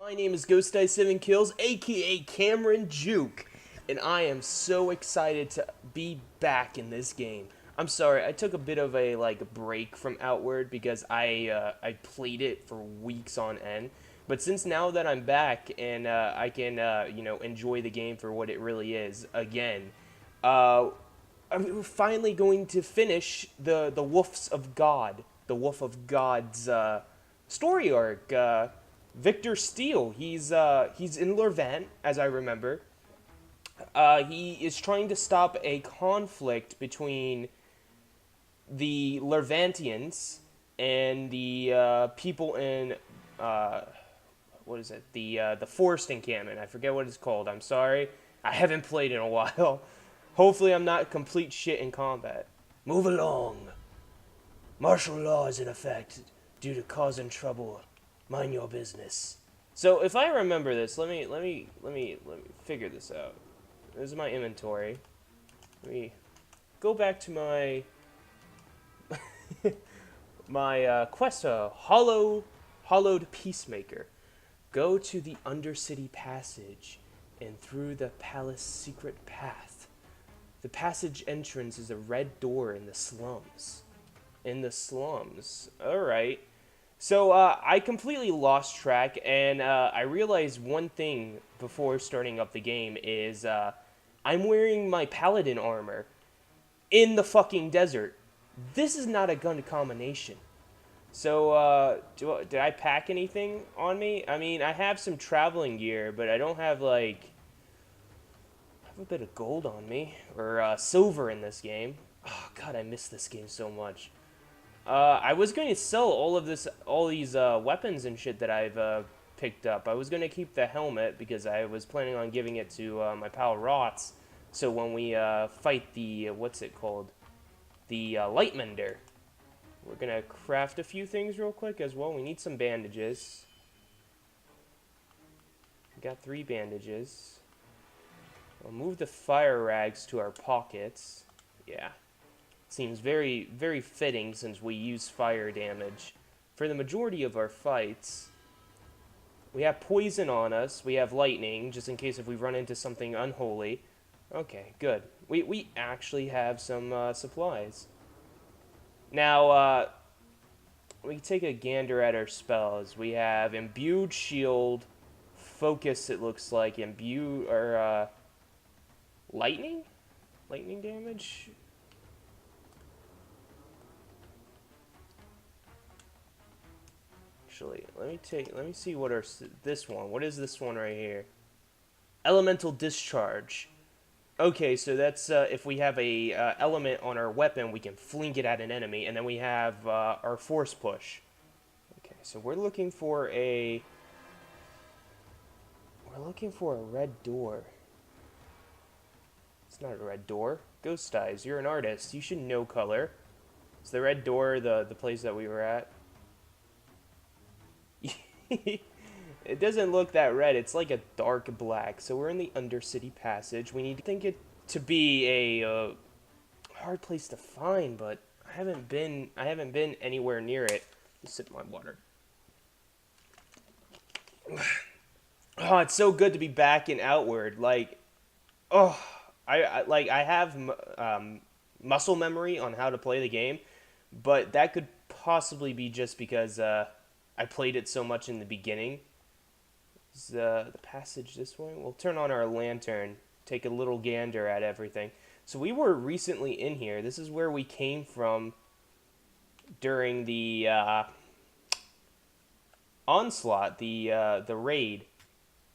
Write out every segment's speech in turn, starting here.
My name is Ghost Dice 7 Kills, aka Cameron Juke, and I am so excited to be back in this game. I'm sorry, I took a bit of a break from Outward because I played it for weeks on end. But since now that I'm back and I can enjoy the game for what it really is again, uh, I'm finally going to finish the Wolves of God, the Wolf of God's story arc. Victor Steele, he's in Lorvant, as I remember. He is trying to stop a conflict between the Lervantians and the people in uh, what is it? The forest encampment. I forget what it's called. I'm sorry. I haven't played in a while. Hopefully, I'm not complete shit in combat. Move along. Martial law is in effect due to causing trouble. Mind your business. So if I remember this, let me figure this out. This is my inventory. Let me go back to my quest, hollowed peacemaker. Go to the Undercity Passage and through the palace secret path. The passage entrance is a red door in the slums. In the slums. Alright. So I completely lost track, and I realized one thing before starting up the game is I'm wearing my paladin armor in the fucking desert. This is not a gun combination. So did I pack anything on me? I mean, I have some traveling gear, but I don't have I have a bit of gold on me or silver in this game. Oh God, I miss this game so much. I was going to sell all these weapons and shit that I've picked up. I was going to keep the helmet because I was planning on giving it to my pal Rots. So when we fight the what's it called, the Lightmender, we're gonna craft a few things real quick as well. We need some bandages. We got 3 bandages. We'll move the fire rags to our pockets. Yeah. Seems very, very fitting since we use fire damage. For the majority of our fights, we have poison on us, we have lightning, just in case if we run into something unholy. Okay, good. We actually have some supplies. Now, we can take a gander at our spells. We have Imbued Shield, Focus it looks like, Imbue, or Lightning? Lightning damage? Actually, let me see what what is this one right here? Elemental Discharge. Okay, so that's if we have a element on our weapon, we can fling it at an enemy, and then we have our Force Push. Okay, so we're looking for a red door. It's not a red door. Ghost Eyes, you're an artist. You should know color. Is the red door the place that we were at? It doesn't look that red. It's like a dark black. So we're in the Undercity Passage. We need to think it to be a hard place to find, but I haven't been anywhere near it. Just sip my water. Oh, it's so good to be back in Outward. Oh, I have muscle memory on how to play the game, but that could possibly be just because I played it so much in the beginning. Is the passage this way? We'll turn on our lantern, take a little gander at everything. So we were recently in here. This is where we came from during the onslaught, the raid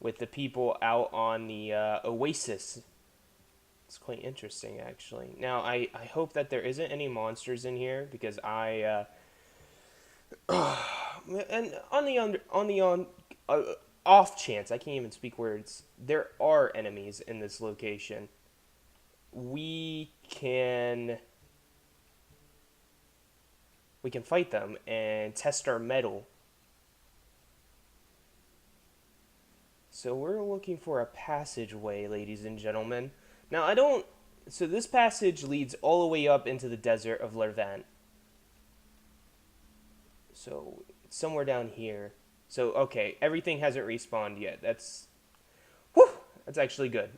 with the people out on the oasis. It's quite interesting, actually. Now, I hope that there isn't any monsters in here because and on the off chance I can't even speak words, there are enemies in this location. We can we can fight them and test our mettle. So we're looking for a passageway, ladies and gentlemen. Now I don't. So this passage leads all the way up into the desert of Lervant. So it's somewhere down here. So, okay, everything hasn't respawned yet. Whew, that's actually good.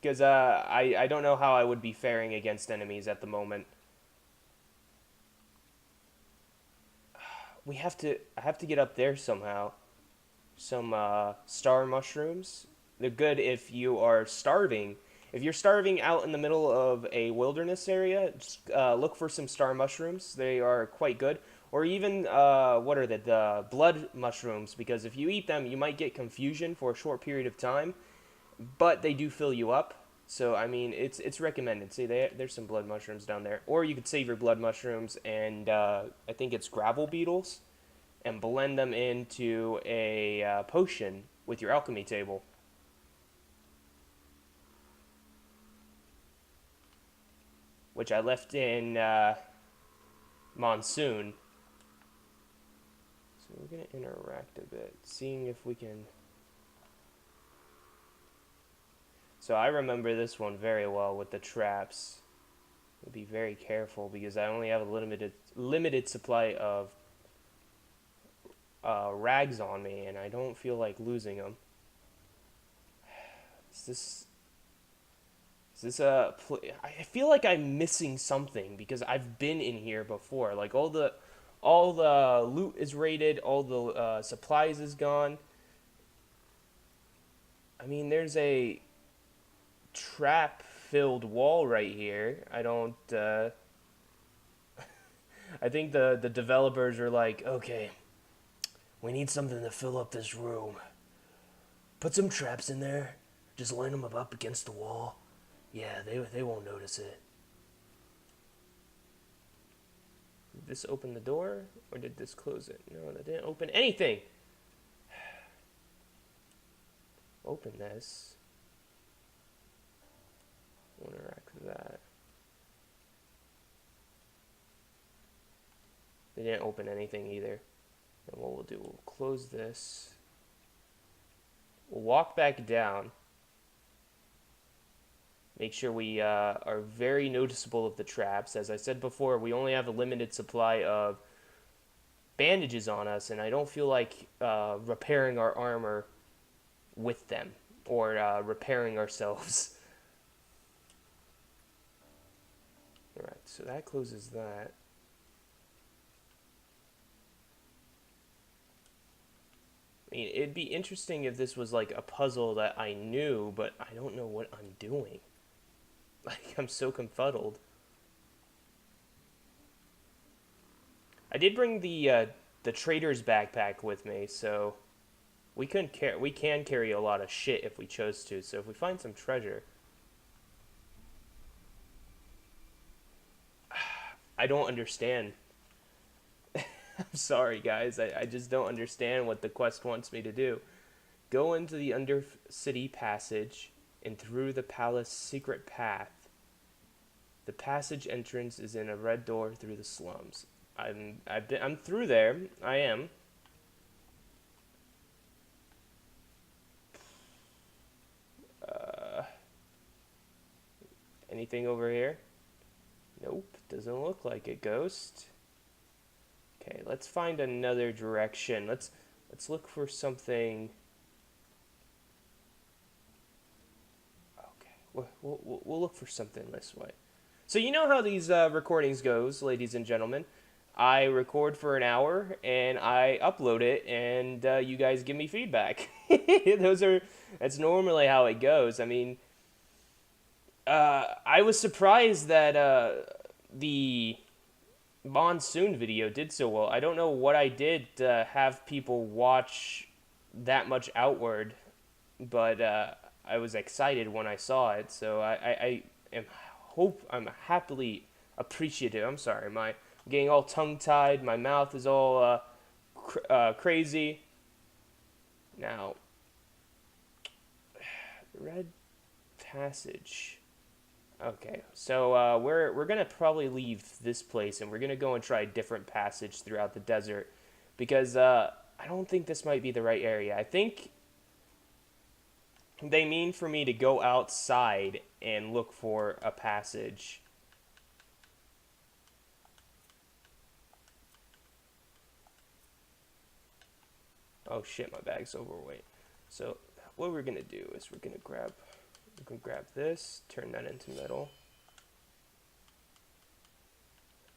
Because I don't know how I would be faring against enemies at the moment. I have to get up there somehow. Some star mushrooms. They're good if you are starving. If you're starving out in the middle of a wilderness area, just look for some star mushrooms. They are quite good. Or even, what are they? The blood mushrooms, because if you eat them, you might get confusion for a short period of time, but they do fill you up. So, I mean, it's recommended. See, there's some blood mushrooms down there. Or you could save your blood mushrooms and, I think it's gravel beetles, and blend them into a potion with your alchemy table. Which I left in Monsoon. So we're going to interact a bit, seeing if we can... So I remember this one very well with the traps. Be very careful because I only have a limited supply of rags on me, and I don't feel like losing them. Is this a? I feel like I'm missing something because I've been in here before. Like all the loot is raided, all the supplies is gone. I mean, there's a trap-filled wall right here. I don't. I think the developers are like, okay, we need something to fill up this room. Put some traps in there. Just line them up against the wall. Yeah, they won't notice it. Did this open the door, or did this close it? No, that didn't open anything. Open this. We'll interact with that. They didn't open anything either. And what we'll do, we'll close this. We'll walk back down. Make sure we are very noticeable of the traps. As I said before, we only have a limited supply of bandages on us, and I don't feel like repairing our armor with them or repairing ourselves. Alright, so that closes that. I mean, it'd be interesting if this was like a puzzle that I knew, but I don't know what I'm doing. Like, I'm so confuddled. I did bring the trader's backpack with me, so we can carry a lot of shit if we chose to. So if we find some treasure, I don't understand. I'm sorry, guys. I just don't understand what the quest wants me to do. Go into the Undercity passage and through the palace secret path. The passage entrance is in a red door through the slums. I'm through there. I am. Anything over here? Nope, doesn't look like it, Ghost. Okay, let's find another direction. Let's look for something. Okay, we'll look for something this way. So you know how these recordings goes, ladies and gentlemen. I record for an hour and I upload it, and you guys give me feedback. That's normally how it goes. I mean, I was surprised that the Monsoon video did so well. I don't know what I did to have people watch that much Outward, but I was excited when I saw it. So I'm happily appreciative. I'm sorry, I'm getting all tongue-tied. My mouth is all crazy. Now, red passage. Okay, so we're gonna probably leave this place and we're gonna go and try a different passage throughout the desert because I don't think this might be the right area. I think they mean for me to go outside and look for a passage. Oh shit, my bag's overweight. So what we're gonna do is we're gonna grab this, turn that into metal,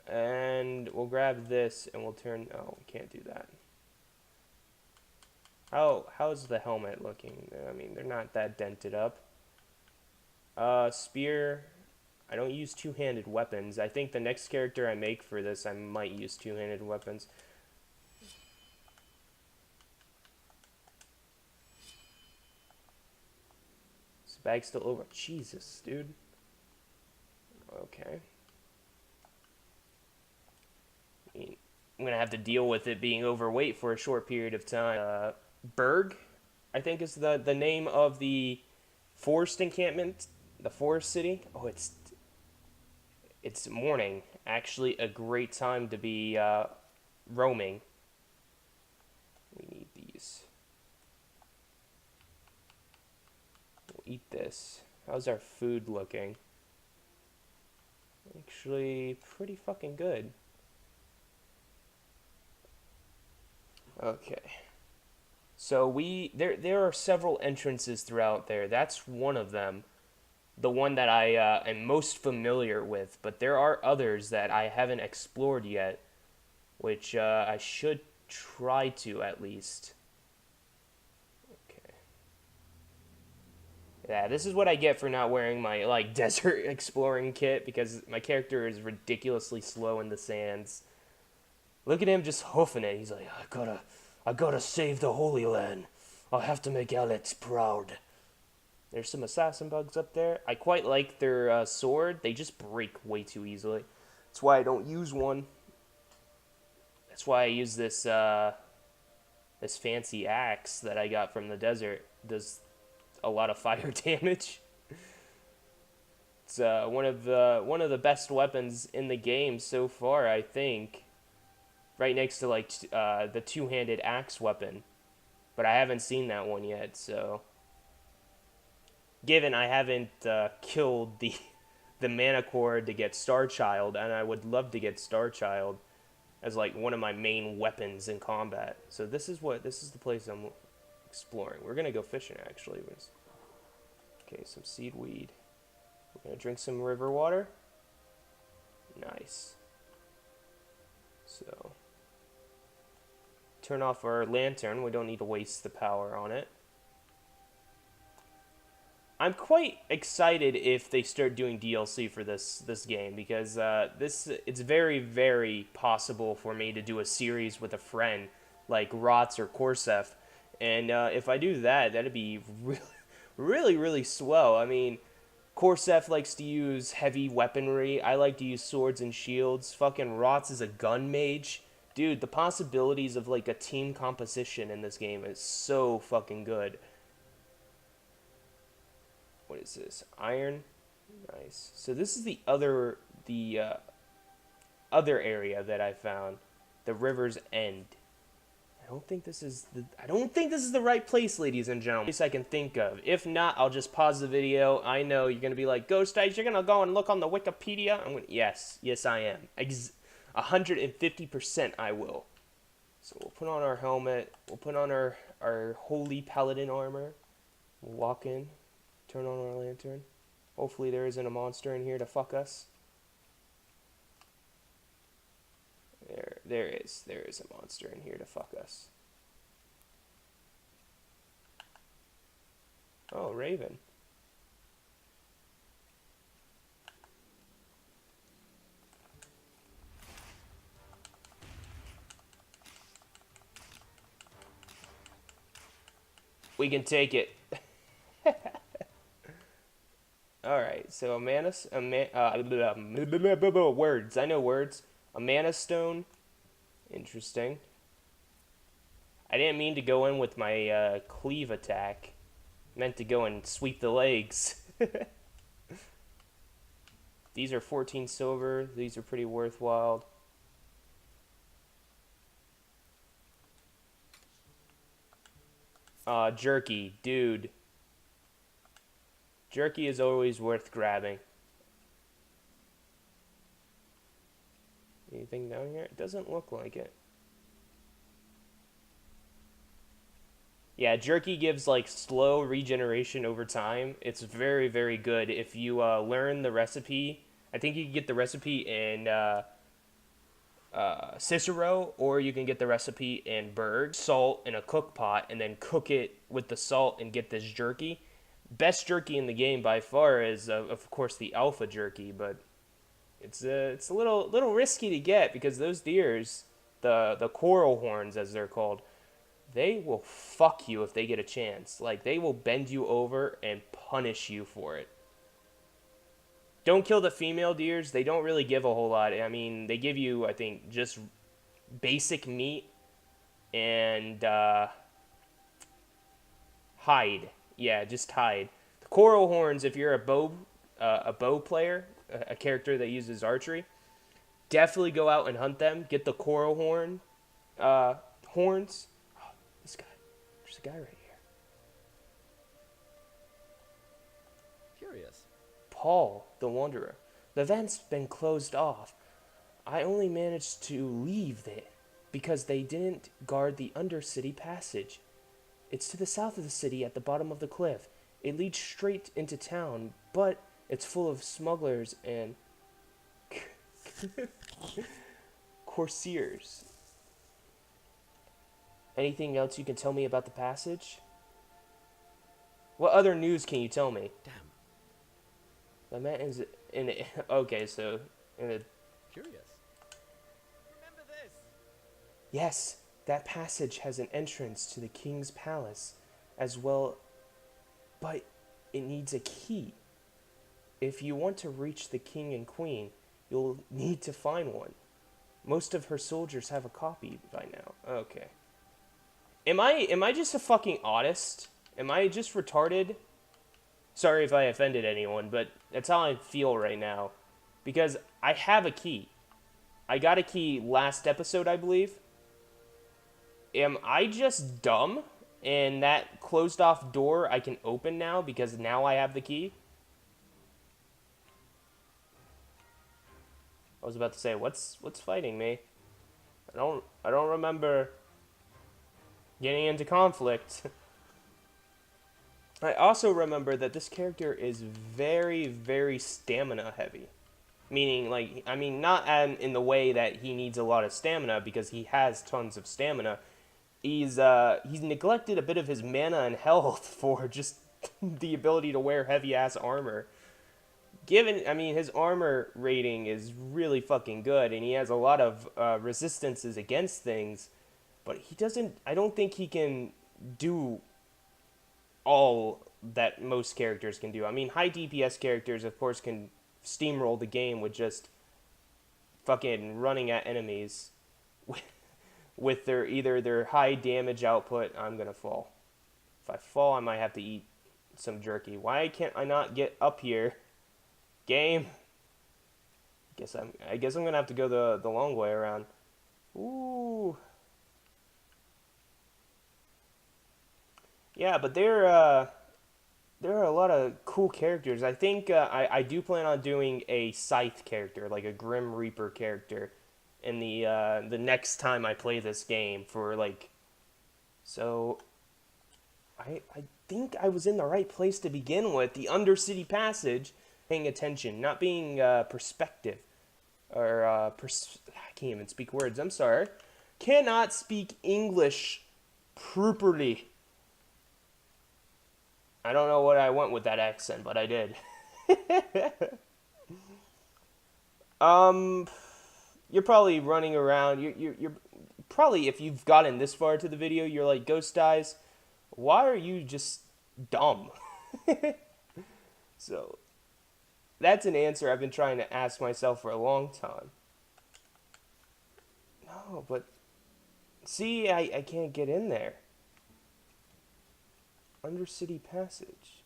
and we'll grab this and we'll turn. Oh, we can't do that. How's the helmet looking? I mean, they're not that dented up. Spear. I don't use two-handed weapons. I think the next character I make for this, I might use two-handed weapons. This bag's still over. Jesus, dude. Okay. I mean, I'm gonna have to deal with it being overweight for a short period of time. Berg, I think is the name of the forest encampment, the forest city. Oh, it's morning. Actually, a great time to be roaming. We need these. We'll eat this. How's our food looking? Actually, pretty fucking good. Okay. So there are several entrances throughout there. That's one of them. The one that I am most familiar with, but there are others that I haven't explored yet, which I should try to at least. Okay. Yeah, this is what I get for not wearing my like desert exploring kit because my character is ridiculously slow in the sands. Look at him just hoofing it. He's like, I gotta save the Holy Land. I'll have to make Alex proud. There's some assassin bugs up there. I quite like their sword. They just break way too easily. That's why I don't use one. That's why I use this fancy axe that I got from the desert. It does a lot of fire damage. It's one of the best weapons in the game so far, I think. Right next to like the two-handed axe weapon, but I haven't seen that one yet. So, given I haven't killed the mana cord to get Starchild, and I would love to get Starchild as like one of my main weapons in combat. So this is the place I'm exploring. We're gonna go fishing actually. Okay, some seedweed. We're gonna drink some river water. Nice. So. Turn off our lantern. We don't need to waste the power on it. I'm quite excited if they start doing DLC for this game because it's very, very possible for me to do a series with a friend like Rots or Korsef, and if I do that, that'd be really, really, really swell. I mean, Korsef likes to use heavy weaponry. I like to use swords and shields. Fucking Rots is a gun mage. Dude, the possibilities of like a team composition in this game is so fucking good. What is this? Iron? Nice. So this is the other area that I found. The river's end. I don't think this is the right place, ladies and gentlemen. Place I can think of. If not, I'll just pause the video. I know you're gonna be like, Ghost Ice, you're gonna go and look on the Wikipedia. Yes, I am. 150% I will. So we'll put on our helmet. We'll put on our holy paladin armor. We'll walk in. Turn on our lantern. Hopefully there isn't a monster in here to fuck us. There is a monster in here to fuck us. Oh, Raven. We can take it. Alright, so words. I know words. A mana stone. Interesting. I didn't mean to go in with my cleave attack. I meant to go and sweep the legs. These are 14 silver. These are pretty worthwhile. Jerky. Dude. Jerky is always worth grabbing. Anything down here? It doesn't look like it. Yeah, jerky gives like slow regeneration over time. It's very, very good if you learn the recipe. I think you can get the recipe in Cicero, or you can get the recipe in Berg. Salt in a cook pot, and then cook it with the salt and get this jerky. Best jerky in the game by far is, of course, the alpha jerky, but it's a little risky to get because those deers, the coral horns as they're called, they will fuck you if they get a chance. Like, they will bend you over and punish you for it. Don't kill the female deers. They don't really give a whole lot. I mean, they give you, I think, just basic meat and hide. Yeah, just hide. The coral horns, if you're a bow player, a character that uses archery, definitely go out and hunt them. Get the coral uh, horns. Oh, this guy. There's a guy right here. Curious. Paul, the Wanderer. The vent's been closed off. I only managed to leave it because they didn't guard the Undercity passage. It's to the south of the city at the bottom of the cliff. It leads straight into town, but it's full of smugglers and courtiers. Anything else you can tell me about the passage? What other news can you tell me? Damn. The man is in it. Okay, so in a Curious. Remember this. yes, that passage has an entrance to the king's palace as well, but it needs a key. If you want to reach the king and queen, you'll need to find one. Most of her soldiers have a copy by now. Okay. Am I just a fucking autist? Am I just retarded? Sorry if I offended anyone, but that's how I feel right now. Because I have a key. I got a key last episode, I believe. Am I just dumb? And that closed off door I can open now because now I have the key? I was about to say, what's fighting me? I don't remember getting into conflict. I also remember that this character is very, very stamina heavy. Meaning, like, I mean, not in the way that he needs a lot of stamina, because he has tons of stamina. He's neglected a bit of his mana and health for just the ability to wear heavy-ass armor. I mean, his armor rating is really fucking good, and he has a lot of resistances against things, but I don't think he can do all that most characters can do. I mean, high DPS characters, of course, can steamroll the game with just fucking running at enemies with either their high damage output. I'm gonna fall. If I fall, I might have to eat some jerky. Why can't I not get up here? Game. I guess I'm gonna have to go the long way around. Ooh. Yeah, but there are a lot of cool characters. I think I do plan on doing a Scythe character, like a Grim Reaper character, in the next time I play this game for like. So, I think I was in the right place to begin with. The Undercity Passage, paying attention, not being perspective, or I can't even speak words. I'm sorry, cannot speak English properly. I don't know what I went with that accent, but I did. You're probably running around. You're probably, if you've gotten this far to the video, you're like, Ghost Eyes, why are you just dumb? So, that's an answer I've been trying to ask myself for a long time. No, but see, I can't get in there. Undercity Passage.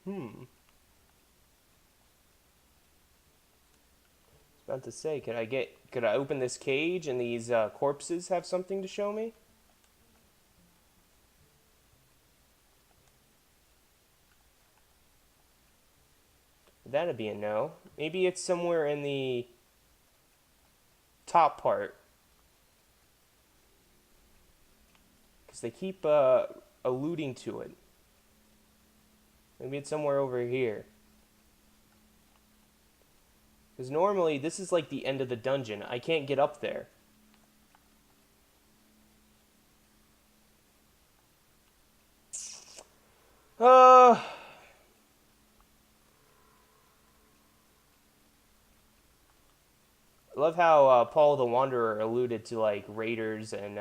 I was about to say, could I open this cage and these corpses have something to show me? That'd be a no. Maybe it's somewhere in the top part. Because they keep alluding to it. Maybe it's somewhere over here. Because normally, this is like the end of the dungeon. I can't get up there. I love how Paul the Wanderer alluded to like raiders and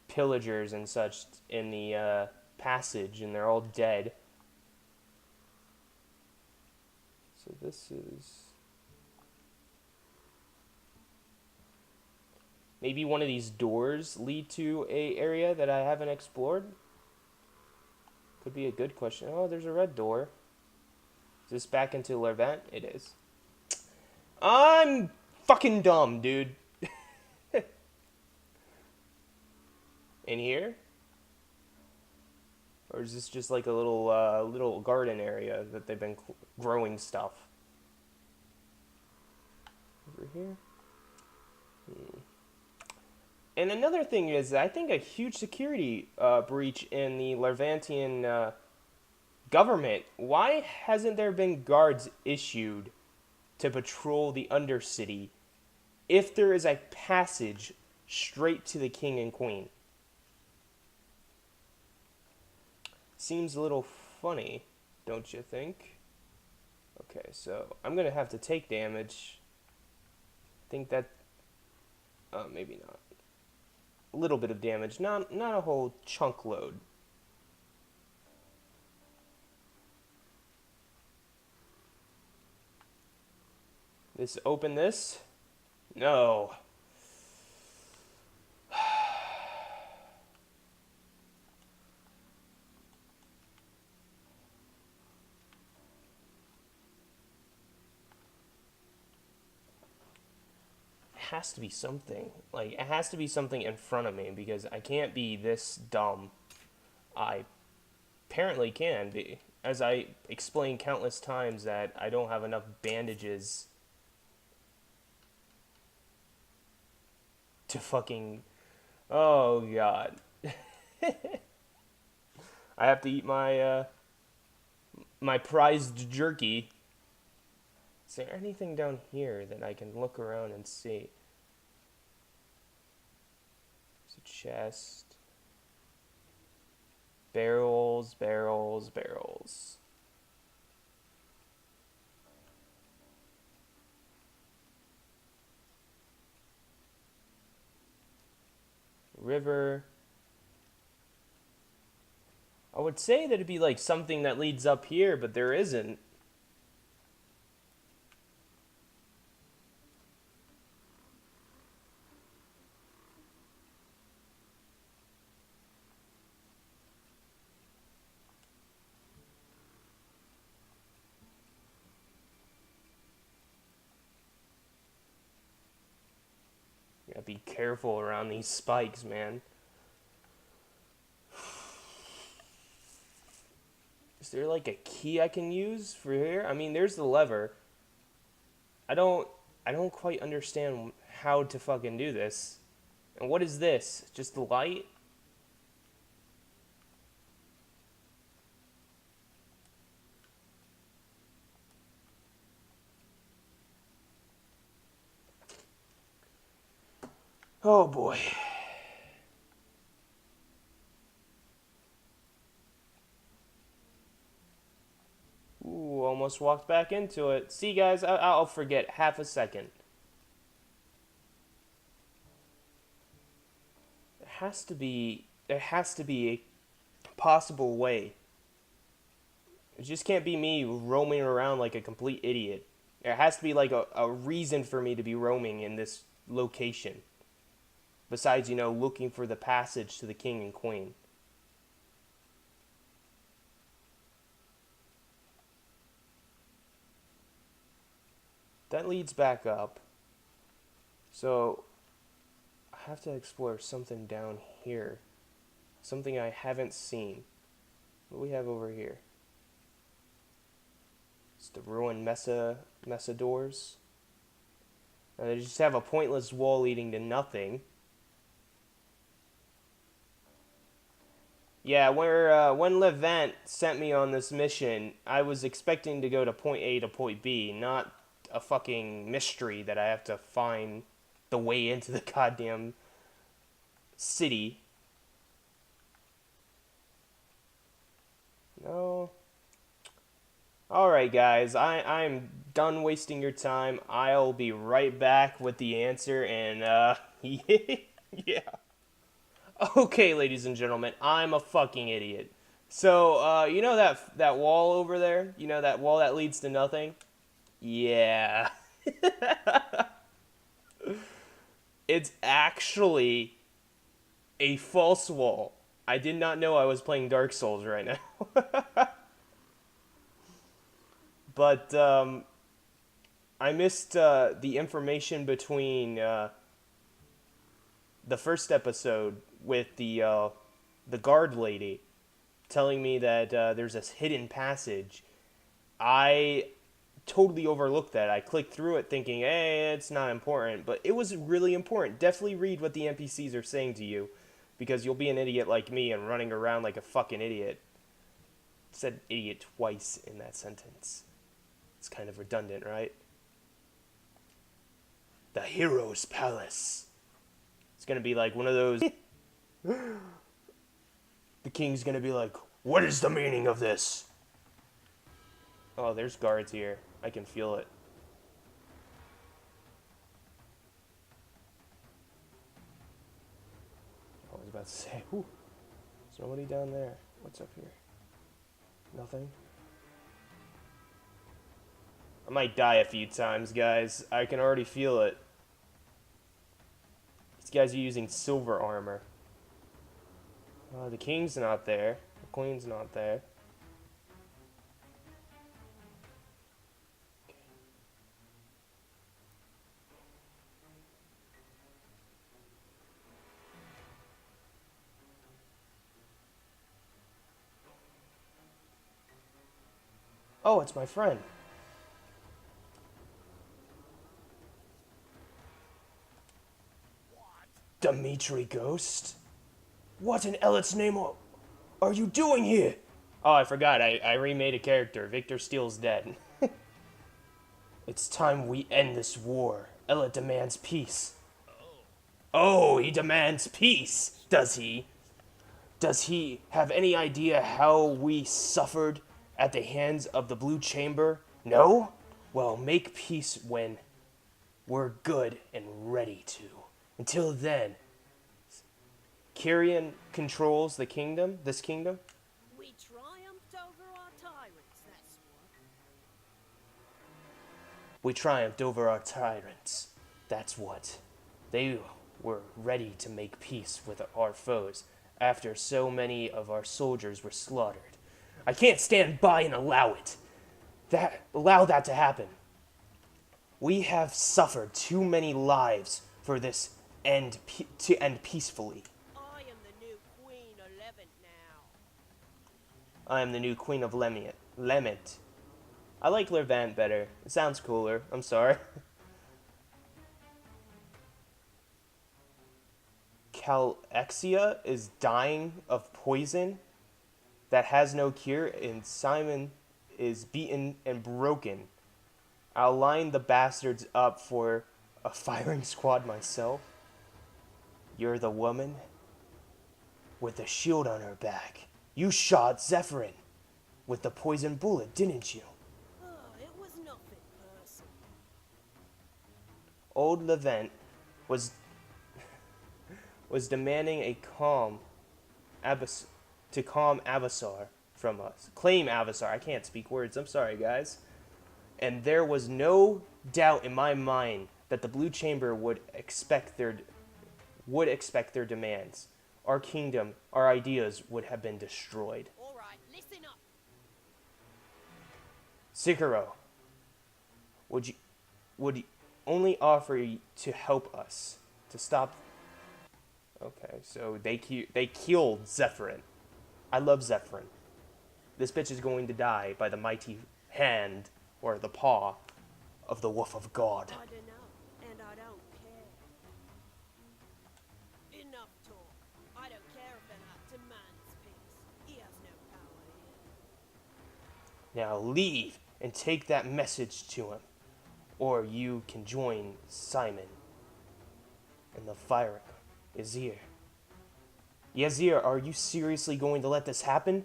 pillagers and such in the passage, and they're all dead. So this is maybe one of these doors lead to a area that I haven't explored. Could be a good question. Oh, there's a red door. Is this back into Levant? It is. I'm fucking dumb, dude. In here? Or is this just like a little garden area that they've been growing stuff? Over here? And another thing is, I think a huge security breach in the Levantian government. Why hasn't there been guards issued to patrol the Undercity if there is a passage straight to the king and queen? Seems a little funny, don't you think? Okay, so I'm gonna have to take damage. I think that maybe not. A little bit of damage, not a whole chunk load. Open this? No. It has to be something. Like, it has to be something in front of me because I can't be this dumb. I apparently can be. As I explained countless times that I don't have enough bandages to fucking... Oh, God. I have to eat my, my prized jerky. Is there anything down here that I can look around and see? There's a chest. Barrels, barrels, barrels. River. I would say that it'd be like something that leads up here, but there isn't. You gotta be careful around these spikes, man. Is there like a key I can use for here? I mean, there's the lever. I don't quite understand how to fucking do this. And what is this? Just the light? Oh boy. Ooh, almost walked back into it. See, guys, I'll forget half a second. There has to be a possible way. It just can't be me roaming around like a complete idiot. There has to be like a reason for me to be roaming in this location. Besides, looking for the passage to the king and queen. That leads back up. So, I have to explore something down here. Something I haven't seen. What do we have over here? It's the ruined mesa doors. They just have a pointless wall leading to nothing. Yeah, when Levant sent me on this mission, I was expecting to go to point A to point B, not a fucking mystery that I have to find the way into the goddamn city. No. Alright, guys, I'm done wasting your time. I'll be right back with the answer, and, yeah. Okay, ladies and gentlemen, I'm a fucking idiot. So, you know that wall over there? You know that wall that leads to nothing? Yeah. It's actually a false wall. I did not know I was playing Dark Souls right now. But, I missed, the information between, the first episode with the guard lady telling me that there's this hidden passage. I totally overlooked that. I clicked through it thinking, hey, it's not important, but it was really important. Definitely read what the NPCs are saying to you, because you'll be an idiot like me and running around like a fucking idiot. I said idiot twice in that sentence. It's kind of redundant, right? The Hero's Palace. It's gonna be like one of those. The king's gonna be like, what is the meaning of this? Oh, there's guards here. I can feel it. I was about to say, ooh, there's nobody down there. What's up here? Nothing? I might die a few times, guys. I can already feel it. These guys are using silver armor. The king's not there. The queen's not there. Oh, it's my friend. Dimitri Ghost? What in Ellet's name are you doing here? Oh, I forgot. I remade a character. Victor Steele's dead. It's time we end this war. Ella demands peace. Oh, he demands peace, does he? Does he have any idea how we suffered at the hands of the Blue Chamber? No? Well, make peace when we're good and ready to. Until then, Kyrian controls the kingdom, this kingdom. We triumphed over our tyrants, that's what. We triumphed over our tyrants. That's what. They were ready to make peace with our foes after so many of our soldiers were slaughtered. I can't stand by and allow that to happen. We have suffered too many lives for this to end peacefully. I am the new Queen of Levant now. I am the new Queen of Lement. I like Levant better. It sounds cooler. I'm sorry. Calexia is dying of poison that has no cure, and Simon is beaten and broken. I'll line the bastards up for a firing squad myself. You're the woman with the shield on her back. You shot Zephyrin with the poison bullet, didn't you? Oh, it was nothing personal. Old Levant was demanding a calm Avasar from us. Claim Avasar. I can't speak words. I'm sorry, guys. And there was no doubt in my mind that the Blue Chamber would expect their demands. Our kingdom, our ideas would have been destroyed. All right, listen up. Sekiro would only offer to help us to stop. Okay, so they killed Zephyrin. I love Zephyrin. This bitch is going to die by the mighty hand or the paw of the Wolf of God. I don't know, and I don't care. Enough talk. I don't care if an act demands peace. Now leave and take that message to him, or you can join Simon and the fire Yazir. Yazir, are you seriously going to let this happen?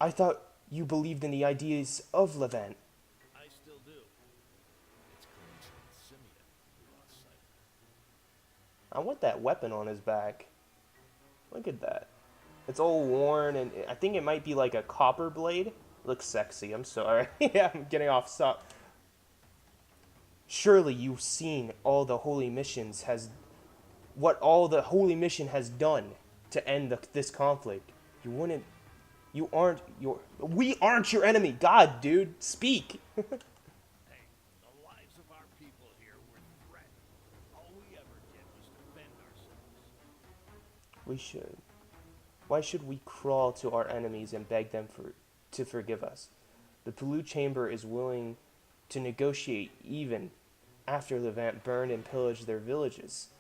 I thought you believed in the ideas of Levant. I still do. It's coincidence Simeon who lost sight of. I want that weapon on his back. Look at that. It's all worn, and I think it might be like a copper blade. Looks sexy, I'm sorry. Yeah, I'm getting off stop. Surely you've seen all the holy missions has... what all the holy mission has done to end this conflict. You wouldn't... You aren't your... We aren't your enemy! God, dude, speak! Hey, the lives of our people here were threatened. All we ever did was defend ourselves. We should. Why should we crawl to our enemies and beg them to forgive us? The Blue Chamber is willing to negotiate even after Levant burned and pillaged their villages.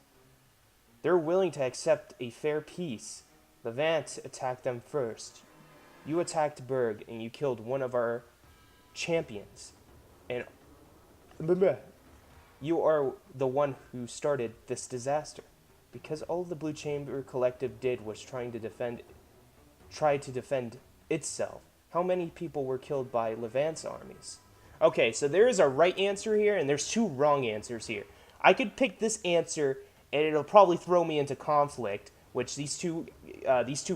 They're willing to accept a fair peace. Levant attacked them first. You attacked Berg and you killed one of our champions. And you are the one who started this disaster. Because all the Blue Chamber Collective did was try to defend itself. How many people were killed by Levant's armies? Okay, so there is a right answer here, and there's two wrong answers here. I could pick this answer, and it'll probably throw me into conflict, which these two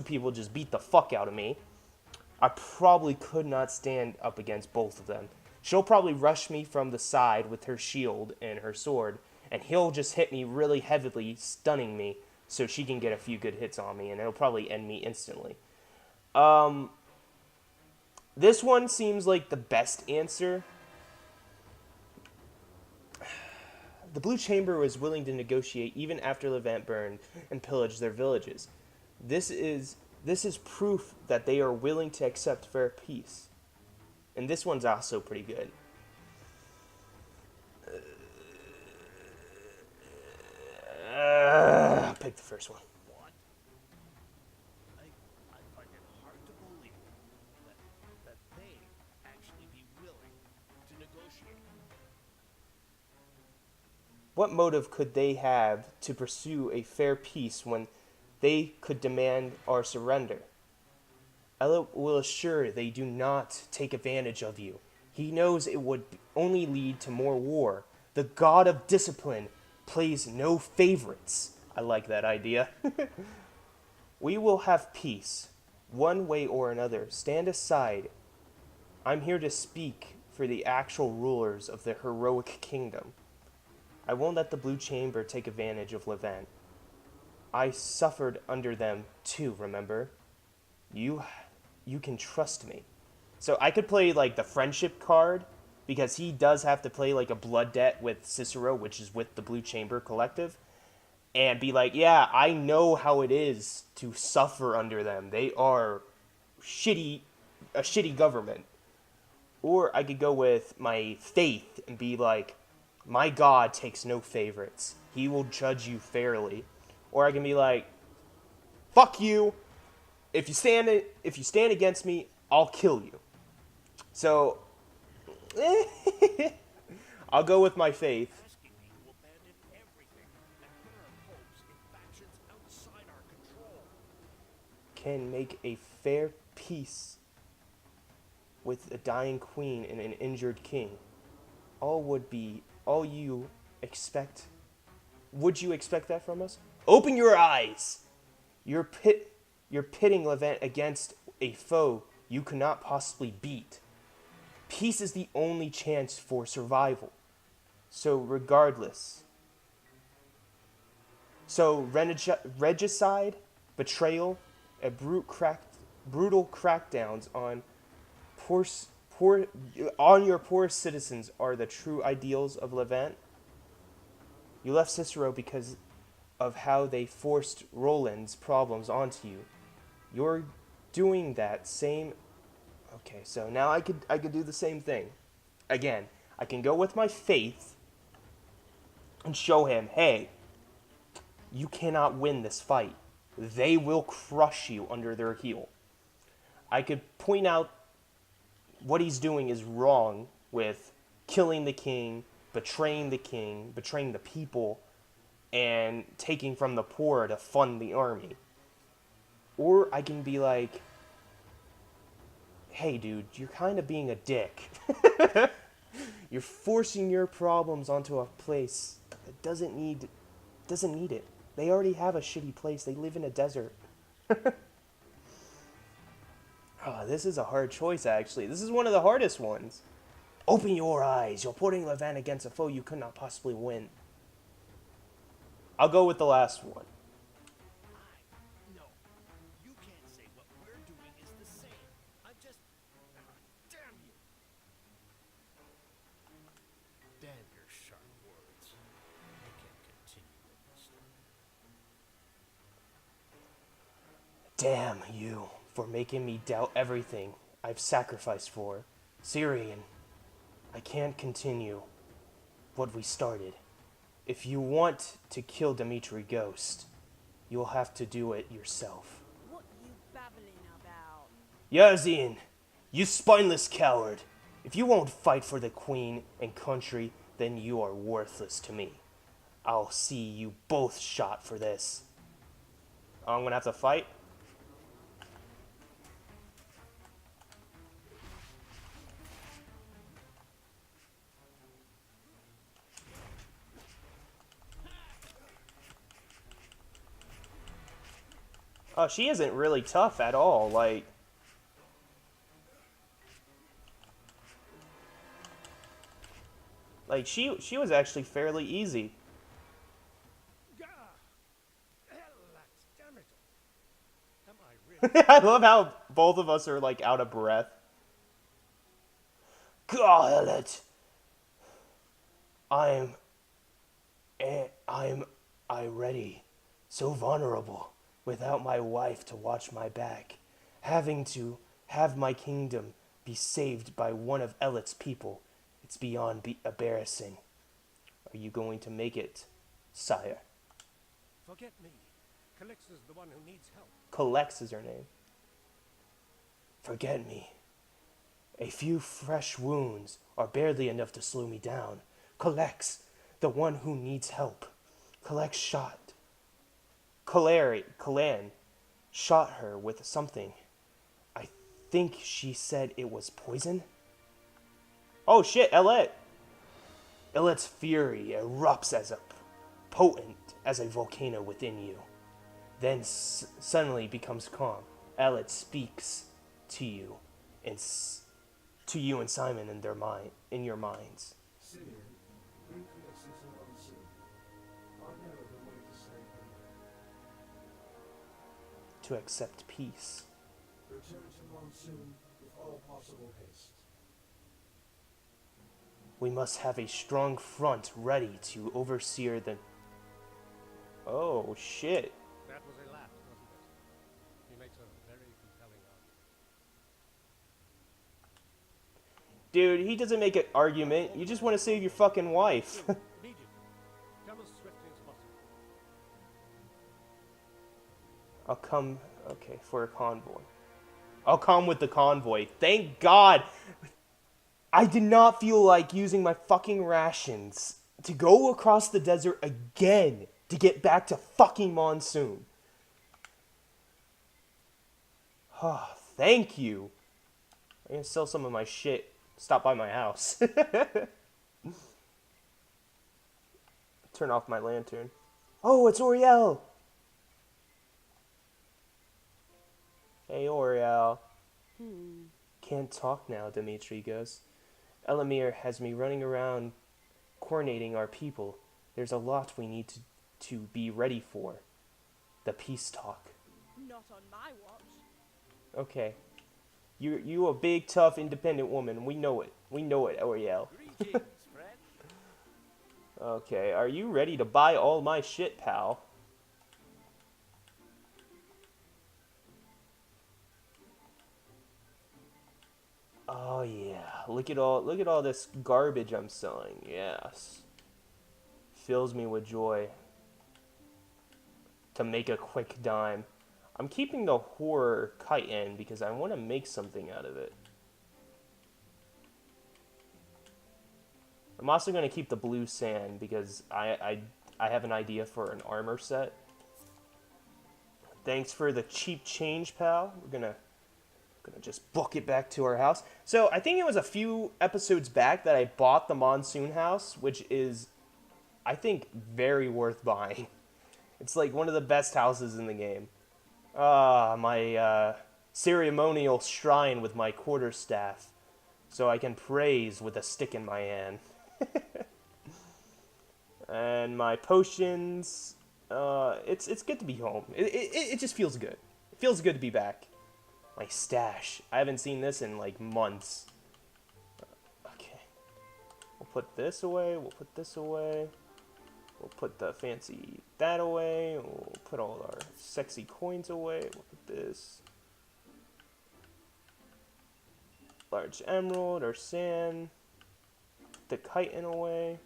people just beat the fuck out of me. I probably could not stand up against both of them. She'll probably rush me from the side with her shield and her sword, and he'll just hit me really heavily, stunning me, so she can get a few good hits on me, and it'll probably end me instantly. This one seems like the best answer. The Blue Chamber was willing to negotiate even after Levant burned and pillaged their villages. This is proof that they are willing to accept fair peace. And this one's also pretty good. I'll pick the first one. What? I find it hard to believe that they actually be willing to negotiate. What motive could they have to pursue a fair peace when they could demand our surrender? Allah will assure they do not take advantage of you. He knows it would only lead to more war. The God of discipline plays no favorites. I like that idea. We will have peace, one way or another. Stand aside. I'm here to speak for the actual rulers of the heroic kingdom. I won't let the Blue Chamber take advantage of Levant. I suffered under them too, remember? You can trust me. So I could play like the friendship card, because he does have to play like a blood debt with Cicero, which is with the Blue Chamber Collective, and be like, yeah, I know how it is to suffer under them. They are a shitty government. Or I could go with my faith and be like, my God takes no favorites. He will judge you fairly. Or I can be like, fuck you. If you stand against me, I'll kill you. So I'll go with my faith. Asking me to abandon everything and put our hopes in factions outside our control. Can make a fair peace with a dying queen and an injured king. All you expect. Would you expect that from us? Open your eyes! You're pitting Levant against a foe you cannot possibly beat. Peace is the only chance for survival. So regicide, betrayal, and brutal crackdowns on your poor citizens are the true ideals of Levant. You left Cicero because of how they forced Roland's problems onto you. You're doing that same... Okay, so now I could do the same thing. Again, I can go with my faith and show him, hey, you cannot win this fight. They will crush you under their heel. I could point out what he's doing is wrong with killing the king, betraying the people, and taking from the poor to fund the army. Or I can be like, hey dude, you're kind of being a dick. You're forcing your problems onto a place that doesn't need it. They already have a shitty place. They live in a desert. Oh, this is a hard choice, actually. This is one of the hardest ones. Open your eyes. You're putting Levan against a foe you could not possibly win. I'll go with the last one. No. You can't say what we're doing is the same. I'm just... damn you. Damn your sharp words. I can't continue with this. Damn you for making me doubt everything I've sacrificed for. Syrian, I can't continue what we started. If you want to kill Dimitri Ghost, you'll have to do it yourself. What you babbling about? Yazin, you spineless coward. If you won't fight for the queen and country, then you are worthless to me. I'll see you both shot for this. Oh, I'm gonna have to fight? Oh, she isn't really tough at all, like... Like, she was actually fairly easy. Gah! Hellas, damn it. Am I really... I love how both of us are, like, out of breath. God, I'm ready. So vulnerable, without my wife to watch my back. Having to have my kingdom be saved by one of Ellet's people. It's beyond embarrassing. Are you going to make it, sire? Forget me. Calix's the one who needs help. Colex is her name. Forget me. A few fresh wounds are barely enough to slow me down. Colex, the one who needs help. Colex shot. Kalan shot her with something. I think she said it was poison? Oh shit, Ellet! Ellet's fury erupts as potent as a volcano within you. Then suddenly becomes calm. Ellet speaks to you and Simon in your minds. Simeon, bring Calixtus and Monsoon. I've never been willing to save them. To accept peace. Return to Monsoon with all possible haste. We must have a strong front ready to oversee the... Oh, shit. That was a laugh, wasn't it? He makes a very compelling argument. Dude, he doesn't make an argument. You just want to save your fucking wife. Immediately. Come as swiftly as possible. I'll come... Okay, for a convoy. I'll come with the convoy. Thank God! I did not feel like using my fucking rations to go across the desert again to get back to fucking Monsoon. Oh, thank you. I'm gonna sell some of my shit. Stop by my house. Turn off my lantern. Oh, it's Oriel. Hey, Oriel. Can't talk now, Dimitri goes. Elamir has me running around coordinating our people. There's a lot we need to be ready for. The peace talk. Not on my watch. Okay. You a big, tough, independent woman. We know it. We know it, Oriel. Greetings, friend. Okay, are you ready to buy all my shit, pal? Oh yeah, look at all this garbage I'm selling. Yes. Fills me with joy to make a quick dime. I'm keeping the horror kite in because I want to make something out of it. I'm also going to keep the blue sand because I have an idea for an armor set. Thanks for the cheap change, pal. We're gonna just book it back to our house. So I think it was a few episodes back that I bought the Monsoon House, which is, I think, very worth buying. It's like one of the best houses in the game. My ceremonial shrine with my quarterstaff, so I can praise with a stick in my hand. And my potions. It's good to be home. It just feels good. It feels good to be back. My stash. I haven't seen this in like months. Okay. We'll put this away. We'll put this away. We'll put the fancy that away. We'll put all our sexy coins away. We'll put this. Large emerald or sand. The chitin away.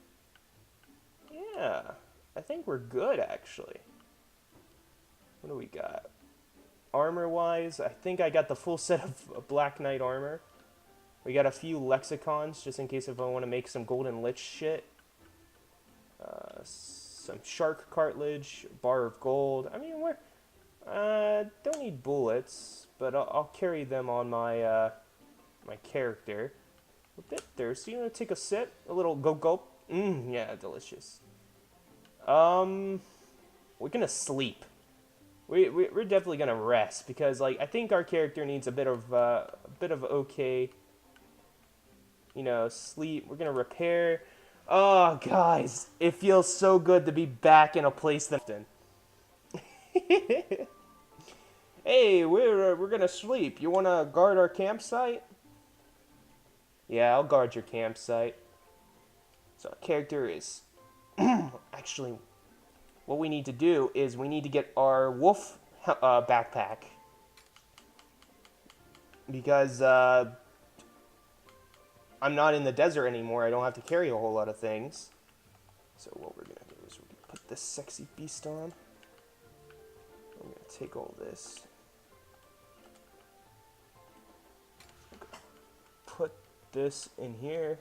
Yeah. I think we're good, actually. What do we got? Armor-wise, I think I got the full set of Black Knight armor. We got a few lexicons, just in case if I want to make some Golden Lich shit. Some shark cartilage, bar of gold. I mean, we're... don't need bullets, but I'll carry them on my, my character. A bit thirsty. You want to take a sip? A little go-gulp? Yeah, delicious. We're gonna sleep. We're definitely gonna rest because, like, I think our character needs a bit of okay, you know, sleep. We're gonna repair. Oh, guys, it feels so good to be back in a place that. Hey, we're gonna sleep. You wanna guard our campsite? Yeah, I'll guard your campsite. So our character is. Actually, what we need to do is we need to get our wolf backpack. Because I'm not in the desert anymore. I don't have to carry a whole lot of things. So what we're going to do is we're going to put this sexy beast on. I'm going to take all this. Put this in here.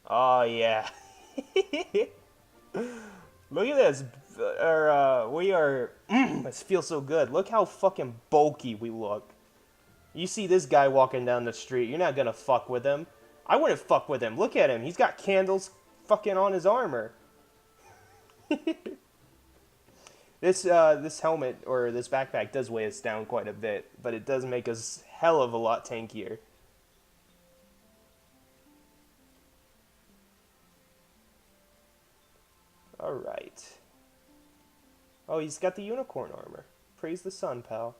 Oh, yeah. Look at this. We are. This feels so good. Look how fucking bulky we look. You see this guy walking down the street, you're not gonna fuck with him. I wouldn't fuck with him. Look at him. He's got candles fucking on his armor. This helmet or this backpack does weigh us down quite a bit, but it does make us hell of a lot tankier. Alright. Oh, he's got the unicorn armor. Praise the sun, pal.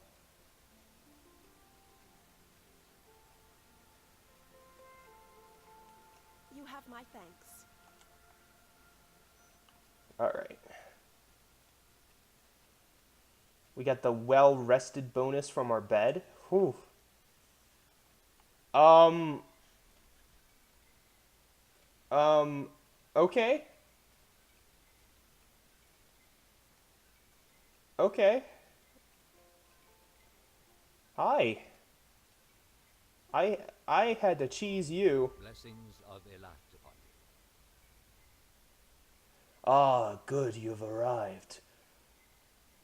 You have my thanks. Alright. We got the well-rested bonus from our bed. Whew. Okay. Okay. Hi. I had to cheese you. Blessings of Elat upon you. Ah, good, you've arrived.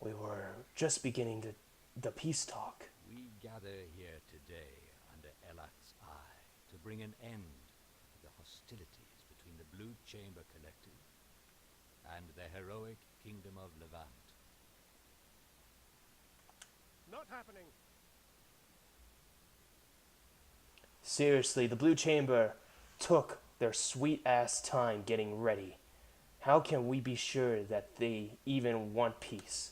We were just beginning the peace talk. We gather here today under Elat's eye to bring an end to the hostilities between the Blue Chamber Collective and the heroic Kingdom of Levant. Not happening. Seriously, the Blue Chamber took their sweet-ass time getting ready. How can we be sure that they even want peace?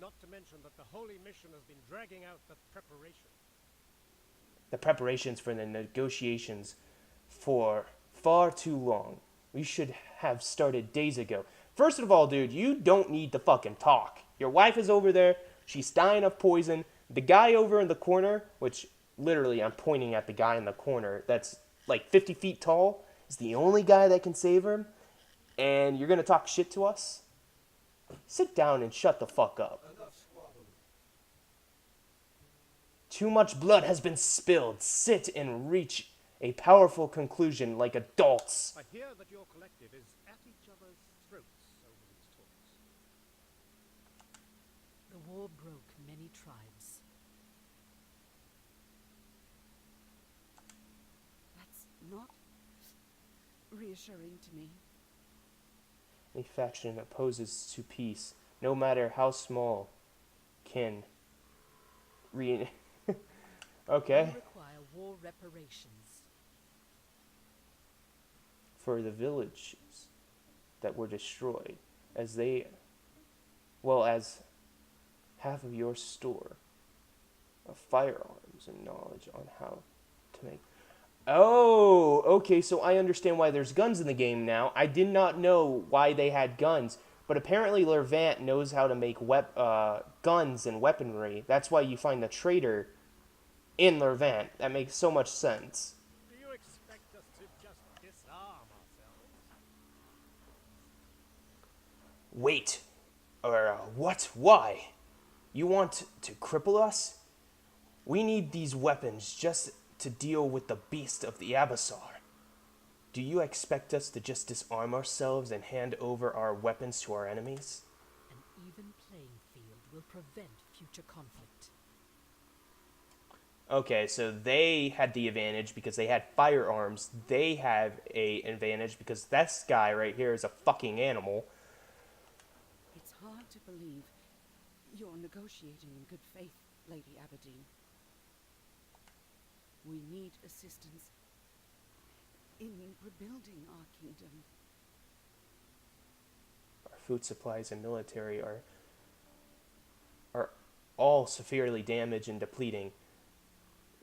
Not to mention that the Holy Mission has been dragging out the preparation. The preparations for the negotiations for far too long. We should have started days ago. First of all, dude, you don't need to fucking talk. Your wife is over there. She's dying of poison. The guy over in the corner, which literally I'm pointing at the guy in the corner that's like 50 feet tall, is the only guy that can save him. And you're going to talk shit to us? Sit down and shut the fuck up. Enough squabbling. Too much blood has been spilled. Sit and reach a powerful conclusion like adults. I hear that your collective is at each other's throats over these talks. The war broke many tribes. That's not reassuring to me. A faction opposes to peace, no matter how small, can okay. We require war reparations. For the villages that were destroyed, as they, well, as half of your store of firearms and knowledge on how to make. Oh, okay, so I understand why there's guns in the game now. I did not know why they had guns, but apparently Levant knows how to make guns and weaponry. That's why you find the trader in Levant. That makes so much sense. Do you expect us to just disarm ourselves? Wait. What? Why? You want to cripple us? We need these weapons just to deal with the beast of the Abyssar. Do you expect us to just disarm ourselves and hand over our weapons to our enemies? An even playing field will prevent future conflict. Okay, so they had the advantage because they had firearms. They have an advantage because this guy right here is a fucking animal. It's hard to believe you're negotiating in good faith, Lady Aberdeen. We need assistance in rebuilding our kingdom. Our food supplies and military are all severely damaged and depleting.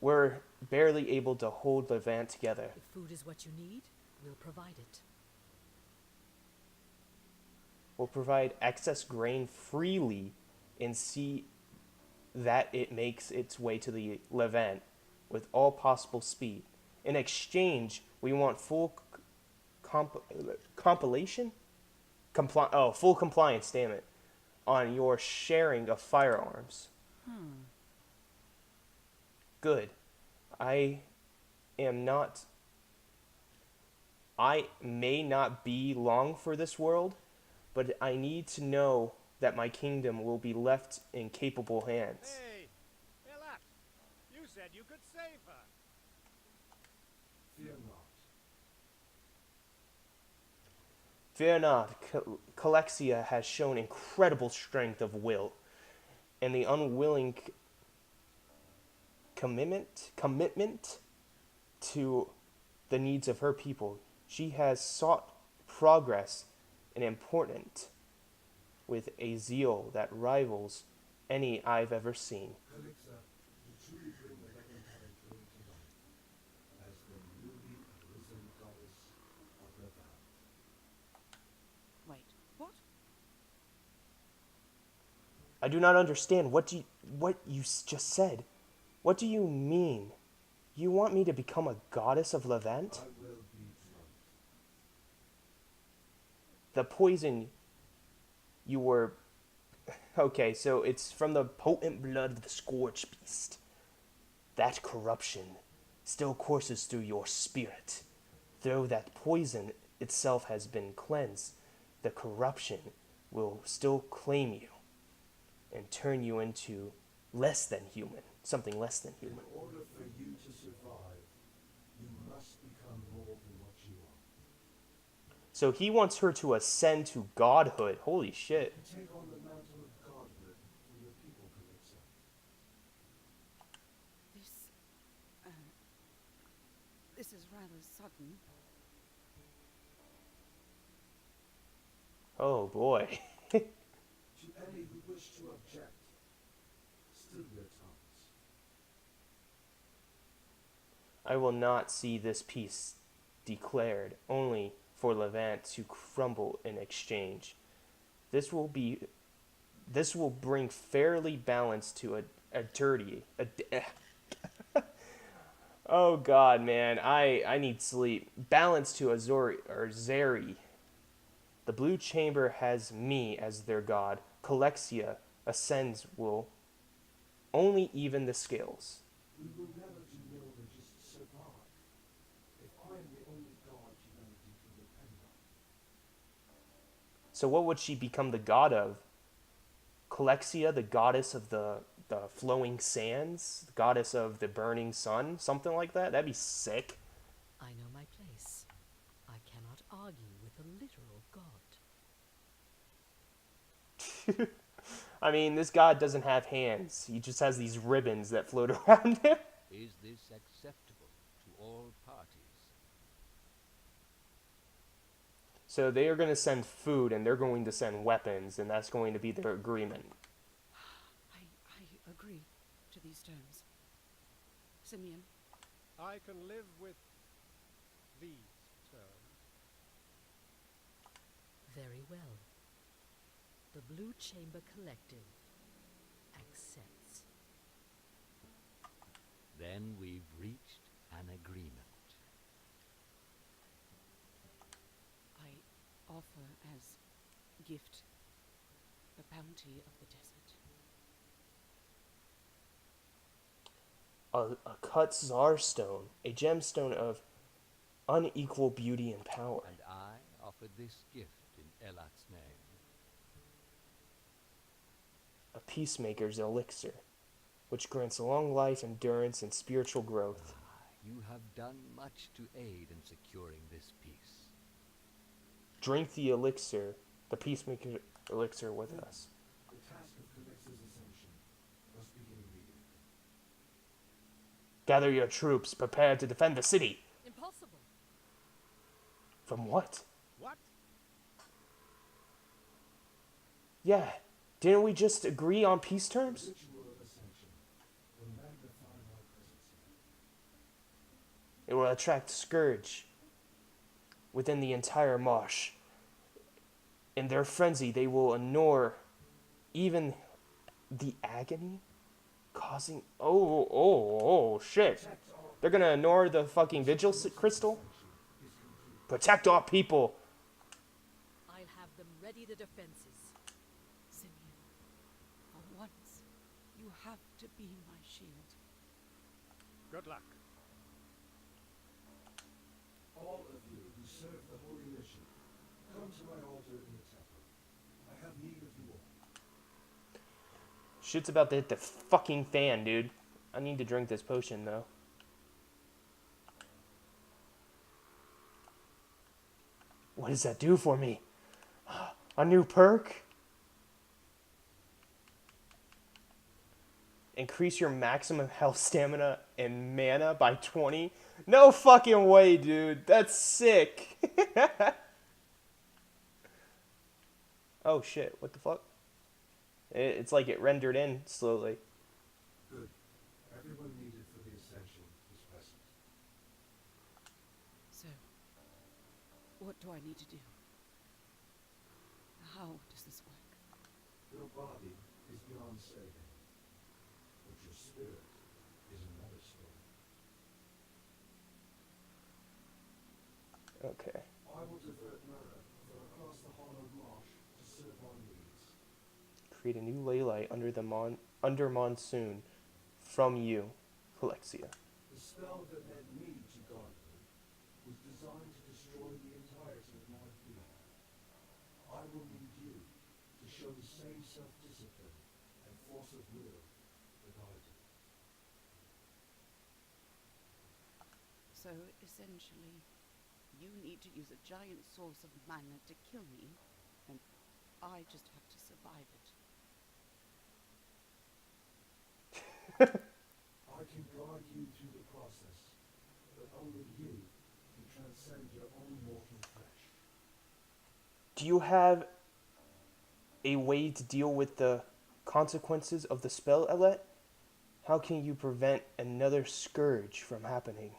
We're barely able to hold Levant together. If food is what you need, we'll provide it. We'll provide excess grain freely and see that it makes its way to the Levant with all possible speed. In exchange, we want full full compliance, damn it, on your sharing of firearms. Good. I may not be long for this world, but I need to know that my kingdom will be left in capable hands. Hey, Elat, you said you could save her. Fear not. Fear not, Calexia has shown incredible strength of will, and the unwilling commitment to the needs of her people. She has sought progress and important with a zeal that rivals any I've ever seen. Calixa, you truly bring the legendary dream to life as the newly arisen goddess of Levant. Wait, what? I do not understand what you just said. What do you mean? You want me to become a goddess of Levant? I will be drugged. The poison you were... Okay, so it's from the potent blood of the Scourge Beast. That corruption still courses through your spirit. Though that poison itself has been cleansed, the corruption will still claim you and turn you into less than human. Something less than In human. order for you to survive, you must become more than what you are. So he wants her to ascend to godhood. Holy shit. Take on the mantle of godhood for your people, Calixa. This is rather sudden. Oh boy. To any who wish to object, still your tongues. I will not see this peace declared, only for Levant to crumble in exchange. This will bring fairly balance to a dirty. Oh God, man, I need sleep. Balance to Zeri. The Blue Chamber has me as their god. Calexia ascends will only even the scales. We will never do more than just survive. So what would she become the god of? Calexia, the goddess of the flowing sands, the goddess of the burning sun, something like that? That'd be sick. I know my place. I cannot argue with a literal god. I mean, this god doesn't have hands. He just has these ribbons that float around him. Is this acceptable to all parties? So they are going to send food and they're going to send weapons, and that's going to be their agreement. I agree to these terms. Simeon, I can live with these terms. Very well. The Blue Chamber Collective accepts. Then we've reached an agreement. I offer as gift the bounty of the desert. A cut czar stone, a gemstone of unequal beauty and power. And I offer this gift in Elat's name. A peacemaker's elixir, which grants long life, endurance, and spiritual growth. You have done much to aid in securing this peace. Drink the elixir, the peacemaker elixir, with us. The task of Calexia's ascension must begin immediately. Gather your troops, prepare to defend the city. Impossible. From what? What? Yeah, didn't we just agree on peace terms? The ritual of ascension will magnify my presence here. It will attract Scourge within the entire marsh. In their frenzy, they will ignore even the agony causing... Oh, shit. They're gonna ignore the fucking vigil crystal? Protect our people. I'll have them ready the defenses. Simeon, for once, you have to be my shield. Good luck. All of you who serve the holy mission, come to my altar in the temple. I have need of you all. Shit's about to hit the fucking fan, dude. I need to drink this potion, though. What does that do for me? A new perk? Increase your maximum health, stamina, and mana by 20? No fucking way, dude. That's sick. Oh shit, what the fuck? It's like it rendered in slowly. Good. Everyone needed for the ascension is present. So, what do I need to do? How does this work? Your body is beyond saving, but your spirit is another story. Okay. I will divert Mara from across the hollowed marsh to serve our needs. Create a new ley light under monsoon from you, Calexia. The spell that led me to godhood was designed to destroy the entirety of my being. I will need you to show the same self-discipline and force of will that I do. So, essentially, you need to use a giant source of mana to kill me, and I just have to survive it. I can guide you through the process, but only you can transcend your own mortal flesh. Do you have a way to deal with the consequences of the spell, Elet? How can you prevent another scourge from happening?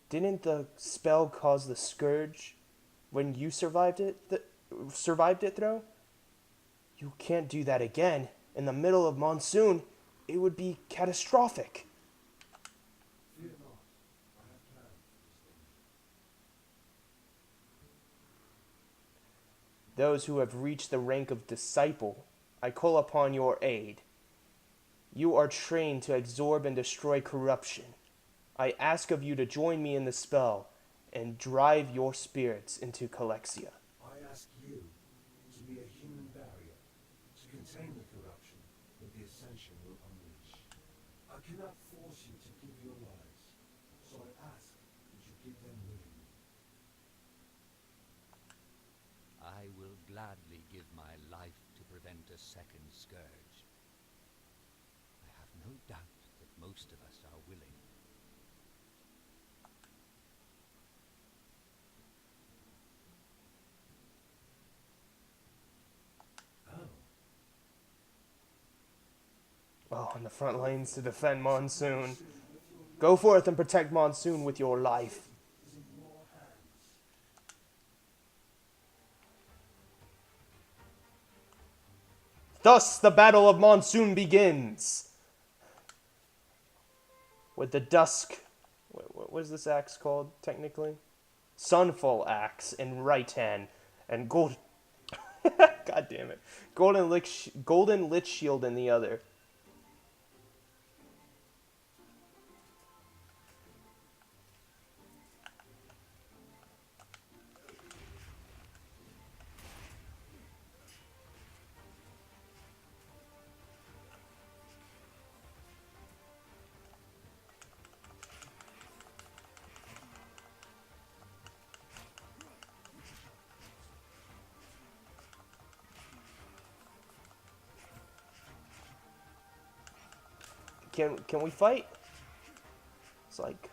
Didn't the spell cause the scourge when you survived it? Though? You can't do that again. In the middle of monsoon, it would be catastrophic. Fear not, I have planned for this danger. Those who have reached the rank of disciple, I call upon your aid. You are trained to absorb and destroy corruption. I ask of you to join me in the spell and drive your spirits into Calexia. I ask you to want a second scourge. I have no doubt that most of us are willing. Oh, on the front lines to defend Monsoon. Go forth and protect Monsoon with your life. Thus the Battle of Monsoon begins. With the Dusk... What is this axe called, technically? Sunfall axe in right hand. And gold... God damn it. Golden Lich Shield in the other. Can we fight? It's like...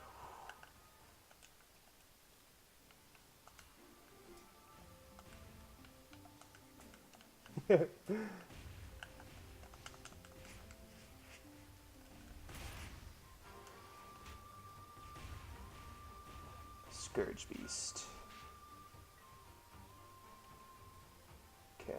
Scourge Beast. Okay.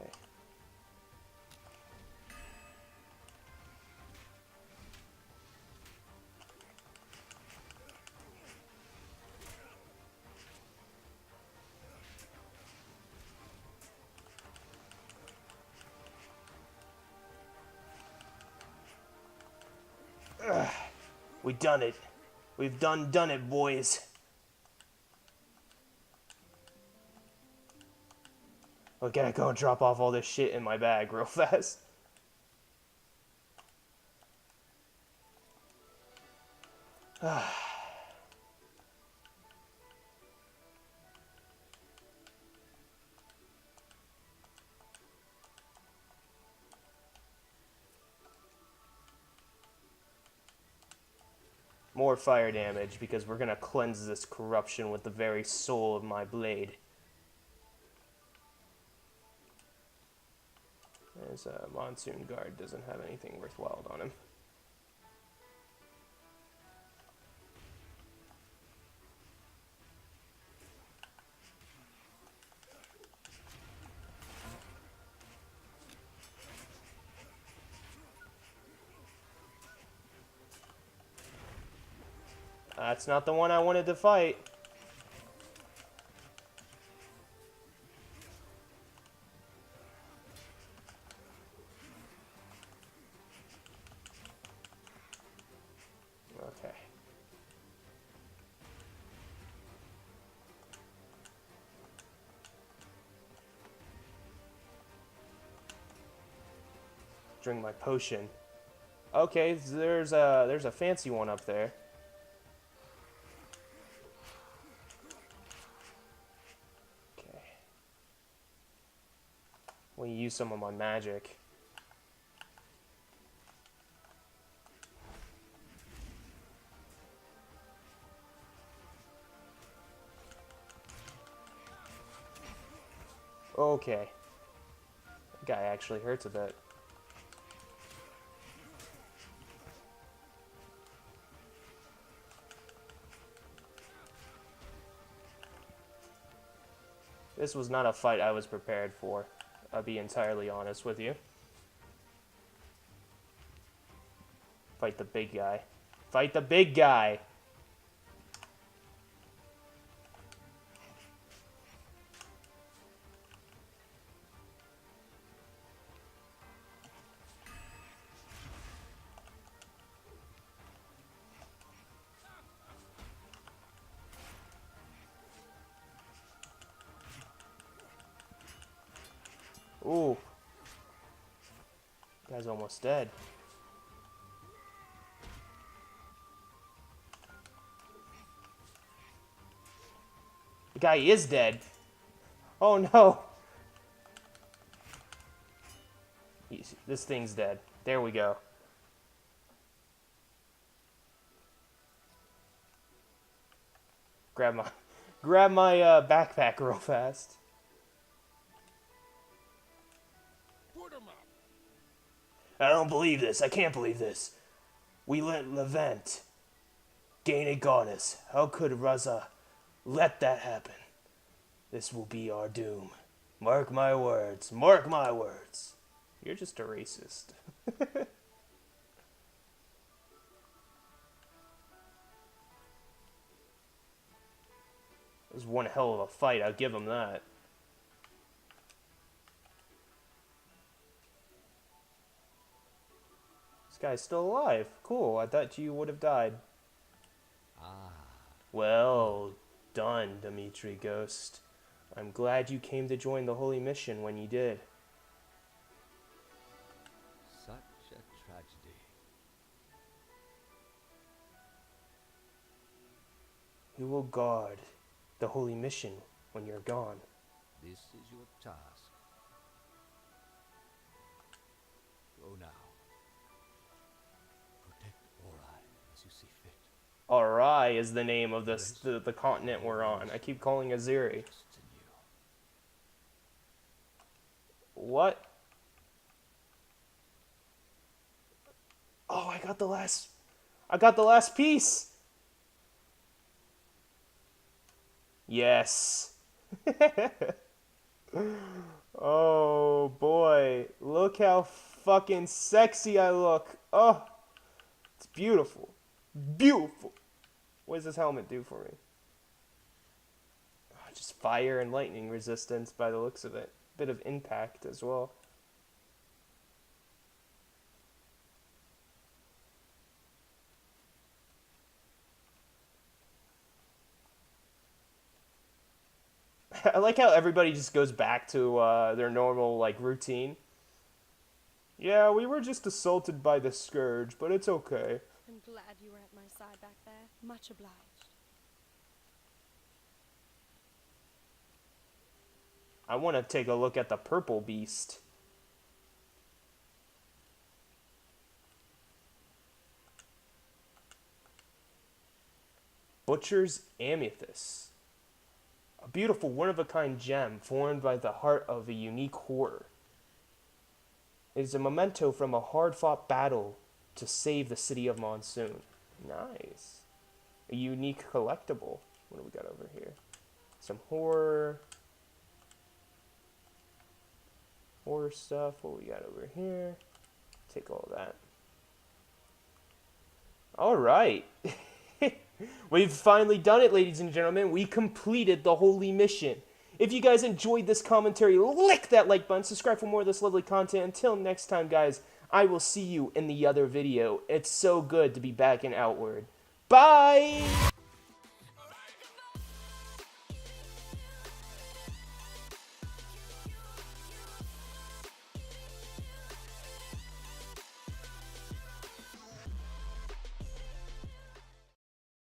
We done it. We've done it, boys. I gotta go and drop off all this shit in my bag real fast. More fire damage, because we're gonna cleanse this corruption with the very soul of my blade. There's a Monsoon Guard, doesn't have anything worthwhile on him. That's not the one I wanted to fight. Okay. Drink my potion. Okay, there's a fancy one up there. Okay. When you use some of my magic. Okay. That guy actually hurts a bit. This was not a fight I was prepared for. I'll be entirely honest with you. Fight the big guy. Fight the big guy! Ooh. Guy's almost dead. The guy is dead. Oh no. This thing's dead. There we go. Grab my backpack real fast. I don't believe this. I can't believe this. We let Levent gain a goddess. How could Raza let that happen? This will be our doom. Mark my words. Mark my words. You're just a racist. It was one hell of a fight, I'll give him that. This guy's still alive. Cool, I thought you would have died. Ah, Well done, Dimitri Ghost. I'm glad you came to join the Holy Mission when you did. such a tragedy. Who will guard the Holy Mission when you're gone? This is your task. Go now. Protect Ori as you see fit. Arai is the name of the continent we're on. I keep calling it Aziri. Trusts in you. What? Oh, I got the last piece. Yes. Oh boy, look how fucking sexy I look. Oh, it's beautiful. Beautiful. What does this helmet do for me? Oh, just fire and lightning resistance by the looks of it. Bit of impact as well. I like how everybody just goes back to their normal like routine. Yeah, we were just assaulted by the Scourge, but it's okay. I'm glad you were at my side back there. Much obliged. I want to take a look at the purple beast. Butcher's Amethyst. A beautiful one-of-a-kind gem formed by the heart of a unique horror. It is a memento from a hard-fought battle to save the city of Monsoon. Nice. A unique collectible. What do we got over here? Some horror stuff. What we got over here? Take all that. All right. We've finally done it, ladies and gentlemen. We completed the Holy Mission. If you guys enjoyed this commentary, lick that like button, subscribe for more of this lovely content. Until next time, guys, I will see you in the other video. It's so good to be back in Outward. Bye!